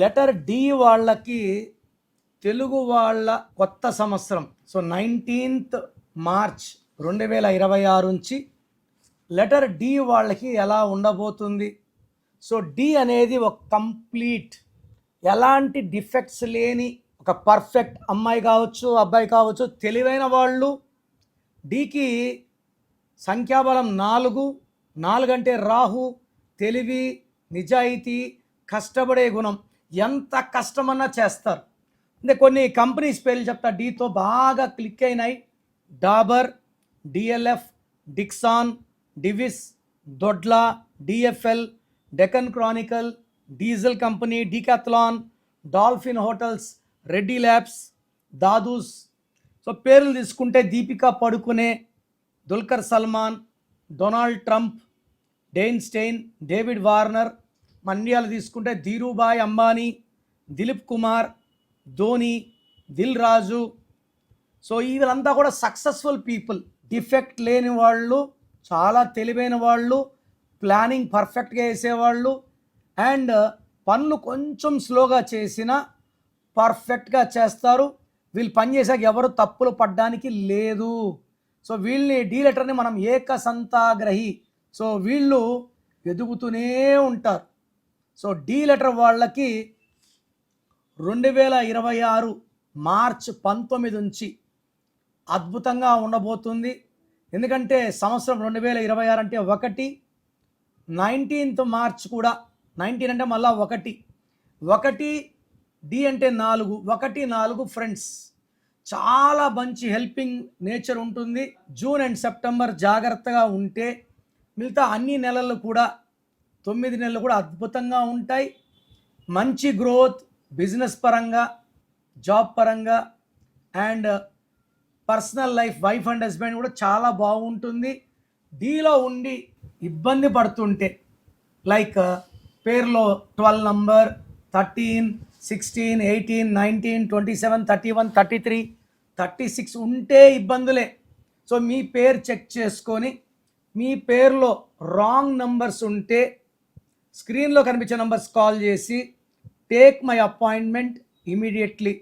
Letter D వాళ్ళకి తెలుగు వాళ్ళ కొత్త సంవత్సరం. సో 19th మార్చ్ 2026 నుంచి లెటర్ డి వాళ్ళకి ఎలా ఉండబోతుంది. సో డి అనేది ఒక కంప్లీట్, ఎలాంటి డిఫెక్ట్స్ లేని ఒక పర్ఫెక్ట్ అమ్మాయి కావచ్చు, అబ్బాయి కావచ్చు, తెలివైన వాళ్ళు. డికి సంఖ్యాబలం 4 అంటే రాహు, తెలివి, నిజాయితీ, కష్టపడే గుణం. ఎంత కష్టమన్నా చేస్తారు. అంటే కొన్ని కంపెనీస్ పేర్లు చెప్తా, డీతో బాగా క్లిక్ అయినాయి. Dabur, DLF, Dixon, Divis, Dodla, DFL, Deccan chronicle, diesel company, Decathlon, dolphin hotels, Reddy labs, Dadus. So పేర్లు తీసుకుంటే Deepika Padukone, Dulquer Salmaan, Donald Trump, Dale Steyn, David Warner. ఇండియాలో తీసుకుంటే ధీరుభాయ్ అంబానీ, దిలీప్ కుమార్, ధోని, దిల్ రాజు. సో వీళ్ళంతా కూడా సక్సెస్ఫుల్ పీపుల్. డిఫెక్ట్ లేని వాళ్ళు, చాలా తెలివైన వాళ్ళు, ప్లానింగ్ పర్ఫెక్ట్గా వేసేవాళ్ళు, అండ్ పనులు కొంచెం స్లోగా చేసినా పర్ఫెక్ట్గా చేస్తారు. వీళ్ళు పని చేశాక ఎవరు తప్పులు పడ్డానికి లేదు. సో వీళ్ళని డి లెటర్ని మనం ఏకసంతాగ్రహి. సో వీళ్ళు ఎదుగుతూనే ఉంటారు. సో డి లెటర్ వాళ్ళకి 2026 మార్చ్ 19 నుంచి అద్భుతంగా ఉండబోతుంది. ఎందుకంటే సంవత్సరం 2026 అంటే 19th మార్చ్ కూడా 19 అంటే మళ్ళా 1 డి అంటే 4 ఫ్రెండ్స్. చాలా మంచి హెల్పింగ్ నేచర్ ఉంటుంది. జూన్ అండ్ సెప్టెంబర్ జాగ్రత్తగా ఉంటే మిగతా అన్ని నెలలు కూడా 9 నెలలు కూడా అద్భుతంగా ఉంటాయి. మంచి గ్రోత్ బిజినెస్ పరంగా, జాబ్ పరంగా, and personal life, wife and husband కూడా చాలా బాగుంటుంది. డీలో ఉండి ఇబ్బంది పడుతుంటే, లైక్ పేర్లో 12 నంబర్, 13, 16, 18, 19, 27, 31, 33, 36 ఉంటే ఇబ్బందులే. సో మీ పేరు చెక్ చేసుకొని, మీ పేరులో రాంగ్ నంబర్స్ ఉంటే స్క్రీన్లో కనిపించే నంబర్స్ కాల్ చేసి టేక్ మై అపాయింట్మెంట్ ఇమీడియట్లీ